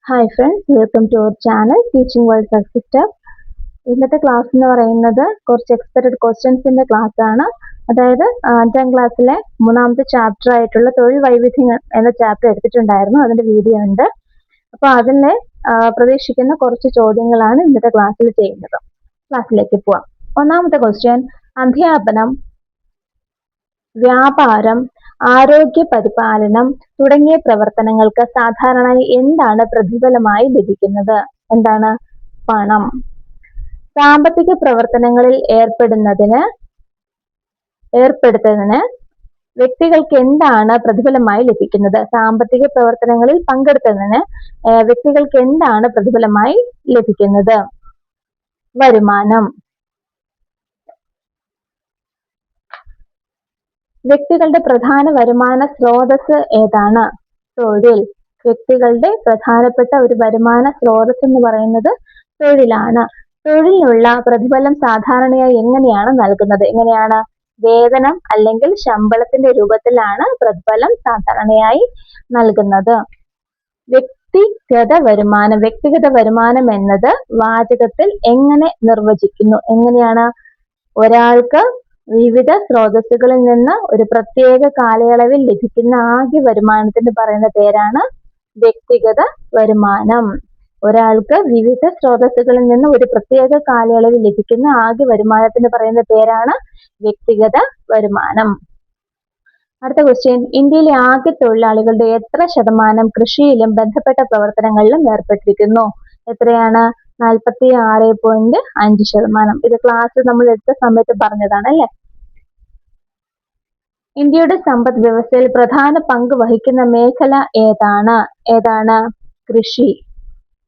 Hi friends, welcome to our channel teaching world success step. ഇന്നത്തെ class എന്ന് പറയുന്നത് കുറച്ച് എക്സ്പെക്റ്റഡ് ക്വസ്റ്റ്യൻസിന്റെ ക്ലാസ് ആണ്. അതായത് 5ാം ക്ലാസ്സിലെ 3ാമത്തെ ചാപ്റ്റർ ആയിട്ടുള്ള തൊഴിൽ വൈവിധ്യങ്ങൾ എന്ന ചാപ്റ്റർ എടുത്തിട്ടുണ്ടായിരുന്നു. അതിന്റെ വീഡിയോ ഉണ്ട്. അപ്പോൾ അതിലെ പ്രതീക്ഷിക്കുന്ന കുറച്ച് ചോദ്യങ്ങളാണ് ഇന്നത്തെ ക്ലാസ്സിൽ ചെയ്യുന്നത്. ക്ലാസ്സിലേക്ക് പോവാം. ഒന്നാമത്തെ ക്വസ്റ്റ്യൻ, അധ്യാപനം, വ്യാപാരം, ആരോഗ്യ പരിപാലനം തുടങ്ങിയ പ്രവർത്തനങ്ങൾക്ക് സാധാരണയായി എന്താണ് പ്രതിഫലമായി ലഭിക്കുന്നത്? എന്താണ്? പണം. സാമ്പത്തിക പ്രവർത്തനങ്ങളിൽ ഏർപ്പെടുത്തുന്നതിന് വ്യക്തികൾക്ക് എന്താണ് പ്രതിഫലമായി ലഭിക്കുന്നത്? സാമ്പത്തിക പ്രവർത്തനങ്ങളിൽ പങ്കെടുക്കുന്നതിന് വ്യക്തികൾക്ക് എന്താണ് പ്രതിഫലമായി ലഭിക്കുന്നത്? വരുമാനം. വ്യക്തികളുടെ പ്രധാന വരുമാന സ്രോതസ് ഏതാണ്? തൊഴിൽ. വ്യക്തികളുടെ പ്രധാനപ്പെട്ട ഒരു വരുമാന സ്രോതസ് എന്ന് പറയുന്നത് തൊഴിലാണ്. തൊഴിലിനുള്ള പ്രതിഫലം സാധാരണയായി എങ്ങനെയാണ് നൽകുന്നത്? എങ്ങനെയാണ്? വേതനം അല്ലെങ്കിൽ ശമ്പളത്തിന്റെ രൂപത്തിലാണ് പ്രതിഫലം സാധാരണയായി നൽകുന്നത്. വ്യക്തിഗത വരുമാനം. വ്യക്തിഗത വരുമാനം എന്നത് വാചകത്തിൽ എങ്ങനെ നിർവചിക്കുന്നു? എങ്ങനെയാണ്? ഒരാൾക്ക് വിവിധ സ്രോതസ്സുകളിൽ നിന്ന് ഒരു പ്രത്യേക കാലയളവിൽ ലഭിക്കുന്ന ആകെ വരുമാനത്തിന് പറയുന്ന പേരാണ് വ്യക്തിഗത വരുമാനം. ഒരാൾക്ക് വിവിധ സ്രോതസ്സുകളിൽ നിന്ന് ഒരു പ്രത്യേക കാലയളവിൽ ലഭിക്കുന്ന ആകെ വരുമാനത്തിന് പറയുന്ന പേരാണ് വ്യക്തിഗത വരുമാനം. അടുത്ത ക്വസ്റ്റ്യൻ, ഇന്ത്യയിലെ ആകെ തൊഴിലാളികളുടെ എത്ര ശതമാനം കൃഷിയിലും ബന്ധപ്പെട്ട പ്രവർത്തനങ്ങളിലും ഏർപ്പെട്ടിരിക്കുന്നു? എത്രയാണ്? 46.5%. ഇത് ക്ലാസ് നമ്മൾ എടുത്ത സമയത്ത് പറഞ്ഞതാണ് അല്ലെ. ഇന്ത്യയുടെ സമ്പദ് വ്യവസ്ഥയിൽ പ്രധാന പങ്ക് വഹിക്കുന്ന മേഖല ഏതാണ്? കൃഷി.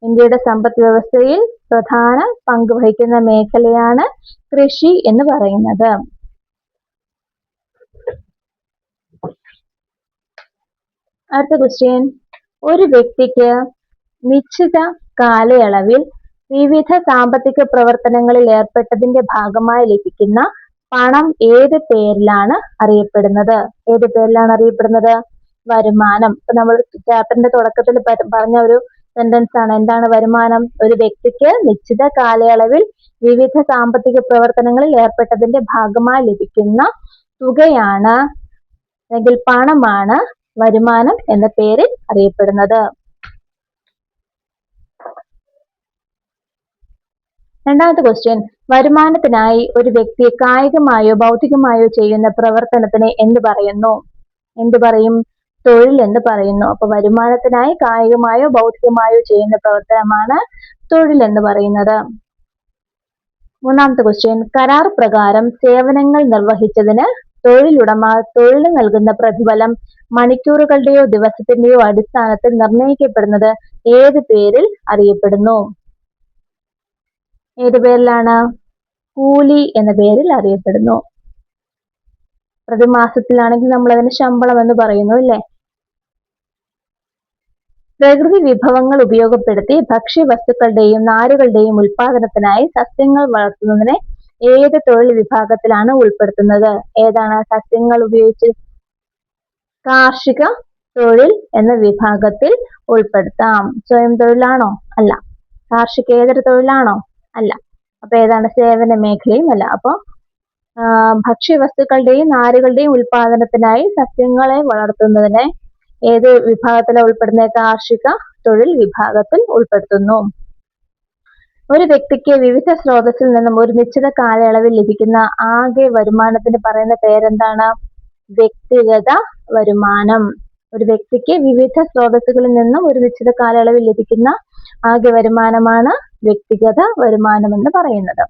ഇന്ത്യയുടെ സമ്പദ് വ്യവസ്ഥയിൽ പ്രധാന പങ്ക് വഹിക്കുന്ന മേഖലയാണ് കൃഷി എന്ന് പറയുന്നത്. അടുത്ത ക്വസ്റ്റ്യൻ, ഒരു വ്യക്തിക്ക് നിശ്ചിത കാലയളവിൽ വിവിധ സാമ്പത്തിക പ്രവർത്തനങ്ങളിൽ ഏർപ്പെട്ടതിന്റെ ഭാഗമായി ലഭിക്കുന്ന പണം ഏത് പേരിലാണ് അറിയപ്പെടുന്നത്? ഏത് പേരിലാണ് അറിയപ്പെടുന്നത്? വരുമാനം. ഇപ്പൊ നമ്മൾ ചാപ്റ്ററിന്റെ തുടക്കത്തിൽ പറഞ്ഞ ഒരു സെന്റൻസ് ആണ്. എന്താണ് വരുമാനം? ഒരു വ്യക്തിക്ക് നിശ്ചിത കാലയളവിൽ വിവിധ സാമ്പത്തിക പ്രവർത്തനങ്ങളിൽ ഏർപ്പെട്ടതിന്റെ ഭാഗമായി ലഭിക്കുന്ന തുകയാണ് അല്ലെങ്കിൽ പണമാണ് വരുമാനം എന്ന പേരിൽ അറിയപ്പെടുന്നത്. രണ്ടാമത്തെ ക്വസ്റ്റ്യൻ, വരുമാനത്തിനായി ഒരു വ്യക്തി കായികമായോ ഭൗതികമായോ ചെയ്യുന്ന പ്രവർത്തനത്തിന് എന്ത് പറയുന്നു? എന്ത് പറയും? തൊഴിൽ എന്ന് പറയുന്നു. അപ്പൊ വരുമാനത്തിനായി കായികമായോ ഭൗതികമായോ ചെയ്യുന്ന പ്രവർത്തനമാണ് തൊഴിൽ എന്ന് പറയുന്നത്. മൂന്നാമത്തെ ക്വസ്റ്റ്യൻ, കരാർ പ്രകാരം സേവനങ്ങൾ നിർവഹിച്ചതിന് തൊഴിലുടമ തൊഴിൽ നൽകുന്ന പ്രതിഫലം മണിക്കൂറുകളുടെയോ ദിവസത്തിന്റെയോ അടിസ്ഥാനത്തിൽ നിർണയിക്കപ്പെടുന്നത് ഏത് പേരിൽ അറിയപ്പെടുന്നു? ഏത് പേരിലാണ്? കൂലി എന്ന പേരിൽ അറിയപ്പെടുന്നു. പ്രതിമാസത്തിലാണെങ്കിൽ നമ്മൾ അതിന് ശമ്പളം എന്ന് പറയുന്നു അല്ലേ. പ്രകൃതി വിഭവങ്ങൾ ഉപയോഗപ്പെടുത്തി ഭക്ഷ്യവസ്തുക്കളുടെയും നാരുകളുടെയും ഉൽപാദനത്തിനായി സസ്യങ്ങൾ വളർത്തുന്നതിനെ ഏത് തൊഴിൽ വിഭാഗത്തിലാണ് ഉൾപ്പെടുത്തുന്നത്? ഏതാണ്? സസ്യങ്ങൾ ഉപയോഗിച്ച് കാർഷിക തൊഴിൽ എന്ന വിഭാഗത്തിൽ ഉൾപ്പെടുത്താം. സ്വയം തൊഴിലാണോ? അല്ല. കാർഷികേതര തൊഴിലാണോ? അല്ല. അപ്പൊ ഏതാണ്? സേവന മേഖലയും അല്ല. അപ്പൊ ഭക്ഷ്യവസ്തുക്കളുടെയും നാരുകളുടെയും ഉൽപാദനത്തിനായി സസ്യങ്ങളെ വളർത്തുന്നതിനെ ഏത് വിഭാഗത്തിലാണ് ഉൾപ്പെടുന്നത്? കാർഷിക തൊഴിൽ വിഭാഗത്തിൽ ഉൾപ്പെടുത്തുന്നു. ഒരു വ്യക്തിക്ക് വിവിധ സ്രോതസ്സിൽ നിന്നും ഒരു നിശ്ചിത കാലയളവിൽ ലഭിക്കുന്ന ആകെ വരുമാനത്തിന് പറയുന്ന പേരെന്താണ്? വ്യക്തിഗത വരുമാനം. ഒരു വ്യക്തിക്ക് വിവിധ സ്രോതസ്സുകളിൽ നിന്നും ഒരു നിശ്ചിത കാലയളവിൽ ലഭിക്കുന്ന ആകെ വരുമാനമാണ് വ്യക്തിഗത വരുമാനം എന്ന് പറയുന്നത്.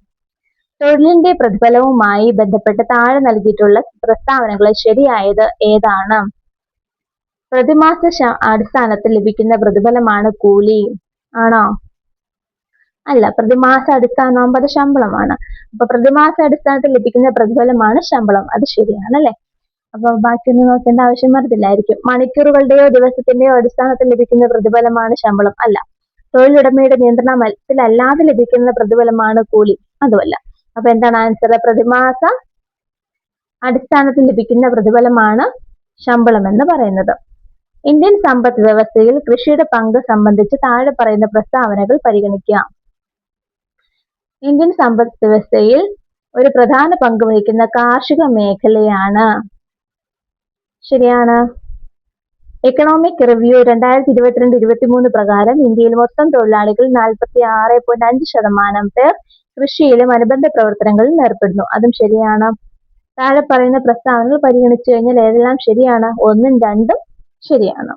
തൊഴിലിന്റെ പ്രതിഫലവുമായി ബന്ധപ്പെട്ട് താഴെ നൽകിയിട്ടുള്ള പ്രസ്താവനകളിൽ ശരിയായത് ഏതാണ്? പ്രതിമാസ അടിസ്ഥാനത്തിൽ ലഭിക്കുന്ന പ്രതിഫലമാണ് കൂലി. ആണോ? അല്ല. പ്രതിമാസ അടിസ്ഥാനമാകുമ്പോൾ അത് ശമ്പളമാണ്. അപ്പൊ പ്രതിമാസ അടിസ്ഥാനത്തിൽ ലഭിക്കുന്ന പ്രതിഫലമാണ് ശമ്പളം. അത് ശരിയാണ് അല്ലെ. അപ്പൊ ബാക്കിയൊന്നും നോക്കേണ്ട ആവശ്യം വരത്തില്ലായിരിക്കും. മണിക്കൂറുകളുടെയോ ദിവസത്തിന്റെയോ അടിസ്ഥാനത്തിൽ ലഭിക്കുന്ന പ്രതിഫലമാണ് ശമ്പളം. അല്ല. തൊഴിലുടമയുടെ നിയന്ത്രണത്തിലല്ലാതെ ലഭിക്കുന്ന പ്രതിഫലമാണ് കൂലി. അതുമല്ല. അപ്പൊ എന്താണ് ആൻസർ? പ്രതിമാസ അടിസ്ഥാനത്തിൽ ലഭിക്കുന്ന പ്രതിഫലമാണ് ശമ്പളം എന്ന് പറയുന്നത്. ഇന്ത്യൻ സമ്പദ് വ്യവസ്ഥയിൽ കൃഷിയുടെ പങ്ക് സംബന്ധിച്ച് താഴെ പറയുന്ന പ്രസ്താവനകൾ പരിഗണിക്കുക. ഇന്ത്യൻ സമ്പദ് വ്യവസ്ഥയിൽ ഒരു പ്രധാന പങ്ക് വഹിക്കുന്ന കാർഷിക മേഖലയാണ്. ശരിയാണ്. എക്കണോമിക് റിവ്യൂ 2022-23 പ്രകാരം ഇന്ത്യയിൽ മൊത്തം തൊഴിലാളികൾ 46.5% പേർ കൃഷിയിലും അനുബന്ധ പ്രവർത്തനങ്ങളിലും ഏർപ്പെടുന്നു. അതും ശരിയാണ്. താഴെ പറയുന്ന പ്രസ്താവനകൾ പരിഗണിച്ചു കഴിഞ്ഞാൽ ഏതെല്ലാം ശരിയാണ്? 1ഉം 2ഉം ശരിയാണ്.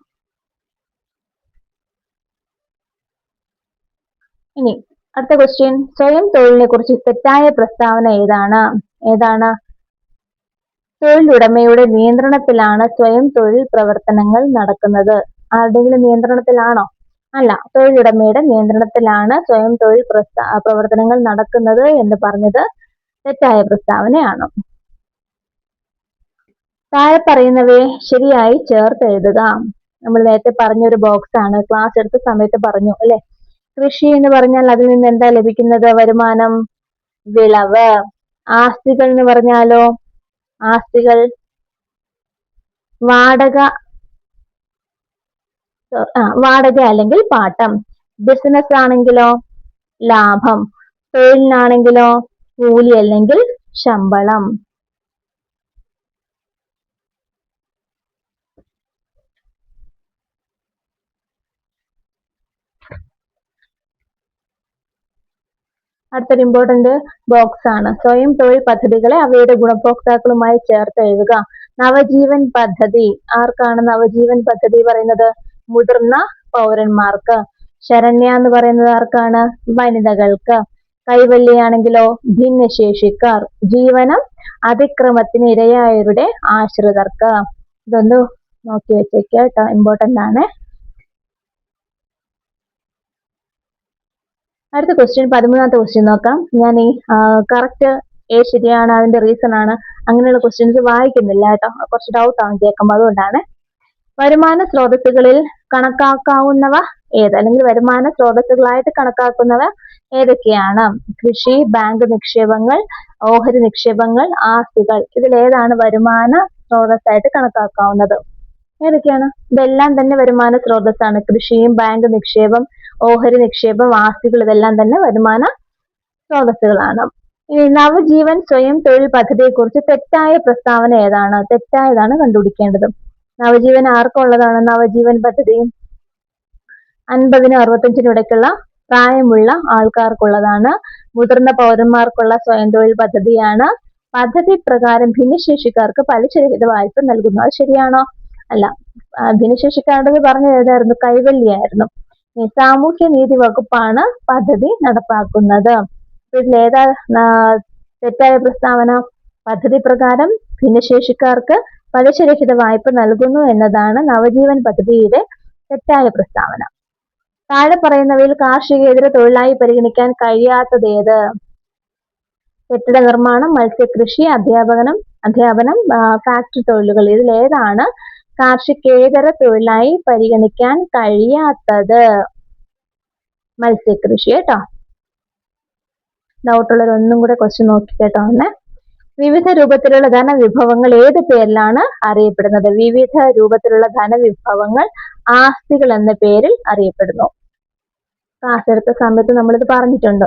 ഇനി അടുത്ത ക്വസ്റ്റ്യൻ, സ്വയം തൊഴിലിനെ കുറിച്ച് തെറ്റായ പ്രസ്താവന ഏതാണ്? തൊഴിലുടമയുടെ നിയന്ത്രണത്തിലാണ് സ്വയം തൊഴിൽ പ്രവർത്തനങ്ങൾ നടക്കുന്നത്. ആരുടെയെങ്കിലും നിയന്ത്രണത്തിലാണോ? അല്ല, തൊഴിലുടമയുടെ നിയന്ത്രണത്തിലാണ് സ്വയം തൊഴിൽ പ്രവർത്തനങ്ങൾ നടക്കുന്നത് എന്ന് പറഞ്ഞത് തെറ്റായ പ്രസ്താവനയാണ്. താഴെ പറയുന്നവയെ ശരിയായി ചേർത്ത് എഴുതുക. നമ്മൾ നേരത്തെ പറഞ്ഞൊരു ബോക്സ് ആണ്, ക്ലാസ് എടുത്ത സമയത്ത് പറഞ്ഞു അല്ലെ. കൃഷി എന്ന് പറഞ്ഞാൽ അതിൽ നിന്ന് എന്താ ലഭിക്കുന്നത്? വരുമാനം, വിളവ്. ആസ്തികൾ എന്ന് പറഞ്ഞാലോ? ആസ്തികൾ വാടക അല്ലെങ്കിൽ പാട്ടം. ബിസിനസ് ആണെങ്കിലോ? ലാഭം. തൊഴിലിനാണെങ്കിലോ? കൂലി അല്ലെങ്കിൽ ശമ്പളം. അടുത്തൊരു ഇമ്പോർട്ടന്റ് ബോക്സ് ആണ്. സ്വയം തൊഴിൽ പദ്ധതികളെ അവയുടെ ഗുണഭോക്താക്കളുമായി ചേർത്ത് എഴുതുക. നവജീവൻ പദ്ധതി ആർക്കാണ്? നവജീവൻ പദ്ധതി പറയുന്നത് മുതിർന്ന പൗരന്മാർക്ക്. ശരണ്യ എന്ന് പറയുന്നത് ആർക്കാണ്? വനിതകൾക്ക്. കൈവല്യാണെങ്കിലോ? ഭിന്നശേഷിക്കാർ. ജീവനം അതിക്രമത്തിന് ഇരയായവരുടെ ആശ്രിതർക്ക്. ഇതൊന്ന് നോക്കി വെച്ചേക്കുക കേട്ടോ, ഇമ്പോർട്ടന്റ് ആണ്. അടുത്ത ക്വസ്റ്റ്യൻ, 13ാമത്തെ ക്വസ്റ്റ്യൻ നോക്കാം. ഞാൻ ഈ കറക്റ്റ് ശരിയാണ്, അതിന്റെ റീസൺ ആണ്. അങ്ങനെയുള്ള ക്വസ്റ്റ്യൻസ് വായിക്കുന്നില്ല കേട്ടോ, കുറച്ച് ഡൗട്ട് ആണ് കേൾക്കുമ്പോൾ, അതുകൊണ്ടാണ്. വരുമാന സ്രോതസ്സുകളിൽ കണക്കാക്കാവുന്നവ ഏത്? അല്ലെങ്കിൽ വരുമാന സ്രോതസ്സുകളായിട്ട് കണക്കാക്കുന്നവ ഏതൊക്കെയാണ്? കൃഷി, ബാങ്ക് നിക്ഷേപങ്ങൾ, ഓഹരി നിക്ഷേപങ്ങൾ, ആസ്തികൾ. ഇതിലേതാണ് വരുമാന സ്രോതസ്സായിട്ട് കണക്കാക്കാവുന്നത്? ഏതൊക്കെയാണ്? ഇതെല്ലാം തന്നെ വരുമാന സ്രോതസ്സാണ്. കൃഷിയും ബാങ്ക് നിക്ഷേപം, ഓഹരി നിക്ഷേപം, ആസ്തികൾ, ഇതെല്ലാം തന്നെ വരുമാന സ്രോതസ്സുകളാണ്. ഇനി നവജീവൻ സ്വയം തൊഴിൽ പദ്ധതിയെ കുറിച്ച് തെറ്റായ പ്രസ്താവന ഏതാണ്? തെറ്റായതാണ് കണ്ടുപിടിക്കേണ്ടത്. നവജീവൻ ആർക്കുള്ളതാണ്? നവജീവൻ പദ്ധതി 50-നും 65-നും ഇടയ്ക്കുള്ള പ്രായമുള്ള ആൾക്കാർക്കുള്ളതാണ്. മുതിർന്ന പൗരന്മാർക്കുള്ള സ്വയം തൊഴിൽ പദ്ധതിയാണ്. പദ്ധതി പ്രകാരം ഭിന്നശേഷിക്കാർക്ക് പലിശരഹിത വായ്പ നൽകുന്നു. അത് ശരിയാണോ? അല്ല, ഭിന്നശേഷിക്കാരുടെ പറഞ്ഞത് ഏതായിരുന്നു? കൈവല്യായിരുന്നു. സാമൂഹ്യ നീതി വകുപ്പാണ് പദ്ധതി നടപ്പാക്കുന്നത്. ഇതിലേതാ തെറ്റായ പ്രസ്താവന? പദ്ധതി പ്രകാരം ഭിന്നശേഷിക്കാർക്ക് പലിശരഹിത വായ്പ നൽകുന്നു എന്നതാണ് നവജീവൻ പദ്ധതിയുടെ തെറ്റായ പ്രസ്താവന. താഴെ പറയുന്നവയിൽ കാർഷികേതര തൊഴിലായി പരിഗണിക്കാൻ കഴിയാത്തത് ഏത്? കെട്ടിട നിർമ്മാണം, മത്സ്യകൃഷി, അധ്യാപനം, ഫാക്ടറി തൊഴിലുകൾ. ഇതിലേതാണ് കാർഷികേതര തൊഴിലായി പരിഗണിക്കാൻ കഴിയാത്തത്? മത്സ്യകൃഷി കേട്ടോ. ഡൗട്ടുള്ളവർ ഒന്നും കൂടെ ക്വസ്റ്റ്യൻ നോക്കി കേട്ടോ. വിവിധ രൂപത്തിലുള്ള ധനവിഭവങ്ങൾ ഏത് പേരിലാണ് അറിയപ്പെടുന്നത്? വിവിധ രൂപത്തിലുള്ള ധനവിഭവങ്ങൾ ആസ്തികൾ എന്ന പേരിൽ അറിയപ്പെടുന്നു. ക്ലാസ് എടുത്ത സമയത്ത് നമ്മളിത് പറഞ്ഞിട്ടുണ്ട്.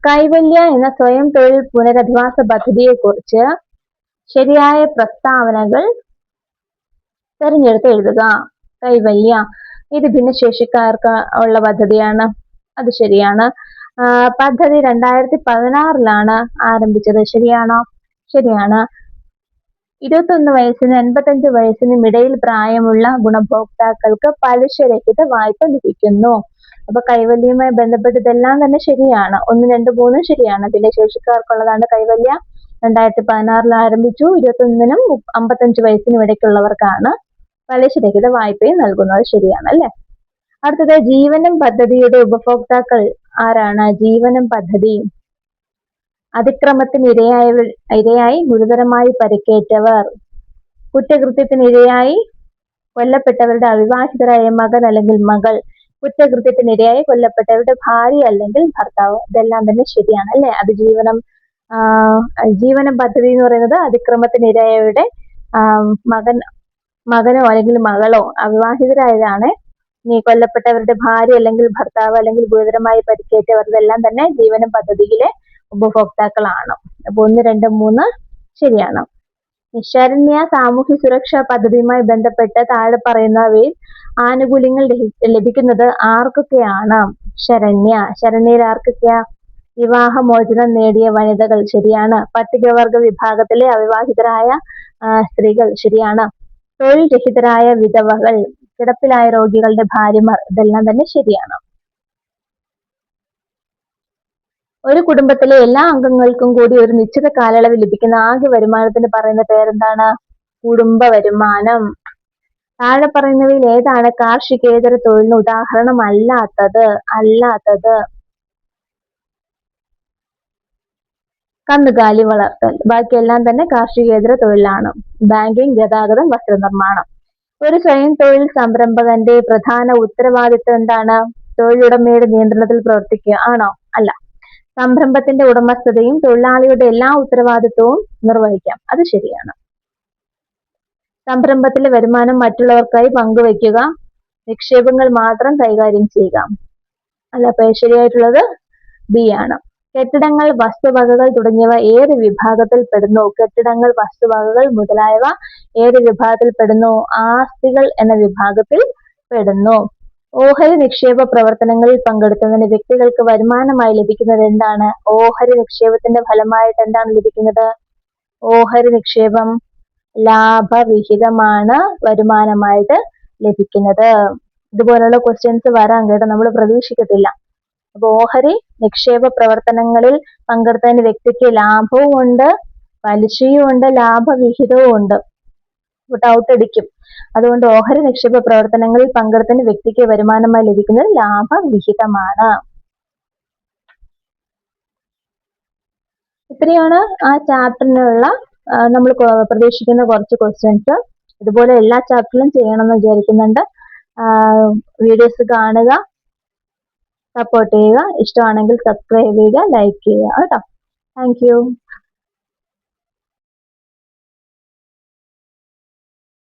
കൈവല്യ എന്ന സ്വയം തൊഴിൽ പുനരധിവാസ പദ്ധതിയെ കുറിച്ച് ശരിയായ പ്രസ്താവനകൾ തിരഞ്ഞെടുത്ത് എഴുതുക. കൈവല്യ ഇത് ഭിന്നശേഷിക്കാർക്ക് ഉള്ള പദ്ധതിയാണ്. അത് ശരിയാണ്. പദ്ധതി 2016-ലാണ് ആരംഭിച്ചത്. ശരിയാണോ? ശരിയാണ്. 21 വയസ്സിനും 85 വയസ്സിനും ഇടയിൽ പ്രായമുള്ള ഗുണഭോക്താക്കൾക്ക് പലിശരഹിത വായ്പ ലഭിക്കുന്നു. അപ്പൊ കൈവല്യവുമായി ബന്ധപ്പെട്ട് ഇതെല്ലാം തന്നെ ശരിയാണ്. 1, 2, 3 ശരിയാണ്. ഭിന്നശേഷിക്കാർക്കുള്ളതാണ് കൈവല്യ. 2016-ൽ ആരംഭിച്ചു. 21-നും 55 വയസ്സിനും ഇടയ്ക്കുള്ളവർക്കാണ് പലിശരഹിത വായ്പയും നൽകുന്നത്. ശരിയാണ് അല്ലെ? അടുത്തത് ജീവനം പദ്ധതിയുടെ ഉപഭോക്താക്കൾ ആരാണ്? ജീവനം പദ്ധതി അതിക്രമത്തിന് ഇരയായി ഗുരുതരമായി പരിക്കേറ്റവർ, കുറ്റകൃത്യത്തിന് ഇരയായി കൊല്ലപ്പെട്ടവരുടെ അവിവാഹിതരായ മകൻ അല്ലെങ്കിൽ മകൾ, കുറ്റകൃത്യത്തിന് ഇരയായി കൊല്ലപ്പെട്ടവരുടെ ഭാര്യ അല്ലെങ്കിൽ ഭർത്താവ്. ഇതെല്ലാം തന്നെ ശരിയാണ് അല്ലെ? അത് ജീവനം പദ്ധതി എന്ന് പറയുന്നത് അതിക്രമത്തിന് ഇരയായവരുടെ മകൻ മകനോ അല്ലെങ്കിൽ മകളോ അവിവാഹിതരായതാണ്. ഇനി കൊല്ലപ്പെട്ടവരുടെ ഭാര്യ അല്ലെങ്കിൽ ഭർത്താവ് അല്ലെങ്കിൽ ഗുരുതരമായി പരിക്കേറ്റവരെല്ലാം തന്നെ ജീവനം പദ്ധതിയിലെ ഉപഭോക്താക്കളാണ്. അപ്പൊ 1, 2, 3 ശരിയാണ്. ശരണ്യ സാമൂഹ്യ സുരക്ഷാ പദ്ധതിയുമായി ബന്ധപ്പെട്ട് താഴെ പറയുന്നവയിൽ ആനുകൂല്യങ്ങൾ ലഭിക്കുന്നത് ആർക്കൊക്കെയാണ്? ശരണ്യയിൽ ആർക്കൊക്കെയാ? വിവാഹമോചനം നേടിയ വനിതകൾ ശരിയാണ്. പട്ടികവർഗ വിഭാഗത്തിലെ അവിവാഹിതരായ സ്ത്രീകൾ ശരിയാണ്. തൊഴിൽ രഹിതരായ വിധവകൾ, കിടപ്പിലായ രോഗികളുടെ ഭാര്യമാർ, ഇതെല്ലാം തന്നെ ശരിയാണ്. ഒരു കുടുംബത്തിലെ എല്ലാ അംഗങ്ങൾക്കും കൂടി ഒരു നിശ്ചിത കാലയളവിൽ ലഭിക്കുന്ന ആകെ വരുമാനത്തിന് പറയുന്ന പേരെന്താണ്? കുടുംബ വരുമാനം. താഴെ പറയുന്നവയിൽ ഏതാണ് കാർഷികേതര തൊഴിലിന് ഉദാഹരണം അല്ലാത്തത്? കന്നുകാലി വളർത്തൽ. ബാക്കിയെല്ലാം തന്നെ കാർഷികേതര തൊഴിലാണ്. ബാങ്കിങ്, ഗതാഗതം, വസ്ത്രനിർമ്മാണം. ഒരു സ്വയം തൊഴിൽ സംരംഭകന്റെ പ്രധാന ഉത്തരവാദിത്വം എന്താണ്? തൊഴിലുടമയുടെ നിയന്ത്രണത്തിൽ പ്രവർത്തിക്കുക ആണോ? അല്ല. സംരംഭത്തിന്റെ ഉടമസ്ഥതയും തൊഴിലാളിയുടെ എല്ലാ ഉത്തരവാദിത്വവും നിർവഹിക്കാം. അത് ശരിയാണ്. സംരംഭത്തിലെ വരുമാനം മറ്റുള്ളവർക്കായി പങ്കുവയ്ക്കുക. നിക്ഷേപങ്ങൾ മാത്രം കൈകാര്യം ചെയ്യുക. അല്ല, അപ്പൊ ശരിയായിട്ടുള്ളത് ബി ആണ്. കെട്ടിടങ്ങൾ, വസ്തുവകകൾ തുടങ്ങിയവ ഏത് വിഭാഗത്തിൽ പെടുന്നു? കെട്ടിടങ്ങൾ, വസ്തുവകകൾ മുതലായവ ഏത് വിഭാഗത്തിൽ പെടുന്നു? ആസ്തികൾ എന്ന വിഭാഗത്തിൽ പെടുന്നു. ഓഹരി നിക്ഷേപ പ്രവർത്തനങ്ങളിൽ പങ്കെടുക്കുന്നതിന് വ്യക്തികൾക്ക് വരുമാനമായി ലഭിക്കുന്നത് എന്താണ്? ഓഹരി നിക്ഷേപത്തിന്റെ ഫലമായിട്ട് എന്താണ് ലഭിക്കുന്നത്? ഓഹരി നിക്ഷേപം ലാഭവിഹിതമാണ് വരുമാനമായിട്ട് ലഭിക്കുന്നത്. ഇതുപോലുള്ള ക്വസ്റ്റ്യൻസ് വരാൻ കേട്ടോ, നമ്മൾ പ്രതീക്ഷിക്കത്തില്ല. അപ്പൊ ഓഹരി നിക്ഷേപ പ്രവർത്തനങ്ങളിൽ പങ്കെടുത്തതിന് വ്യക്തിക്ക് ലാഭവും ഉണ്ട്, പലിശയും ഉണ്ട്, ലാഭവിഹിതവും ഉണ്ട്. ഡൗട്ട് അടിക്കും. അതുകൊണ്ട് ഓഹരി നിക്ഷേപ പ്രവർത്തനങ്ങളിൽ പങ്കെടുത്തതിന് വ്യക്തിക്ക് വരുമാനമായി ലഭിക്കുന്നത് ലാഭവിഹിതമാണ്. ഇത്രയാണ് ആ ചാപ്റ്ററിനുള്ള നമ്മൾ പ്രതീക്ഷിക്കുന്ന കുറച്ച് ക്വസ്റ്റ്യൻസ്. ഇതുപോലെ എല്ലാ ചാപ്റ്ററിലും ചെയ്യണമെന്ന് വിചാരിക്കുന്നുണ്ട്. വീഡിയോസ് കാണുക, സപ്പോർട്ട് ചെയ്യുക. ഇഷ്ടമാണെങ്കിൽ സബ്സ്ക്രൈബ് ചെയ്യുക, ലൈക്ക് ചെയ്യുക കേട്ടോ. Thank you.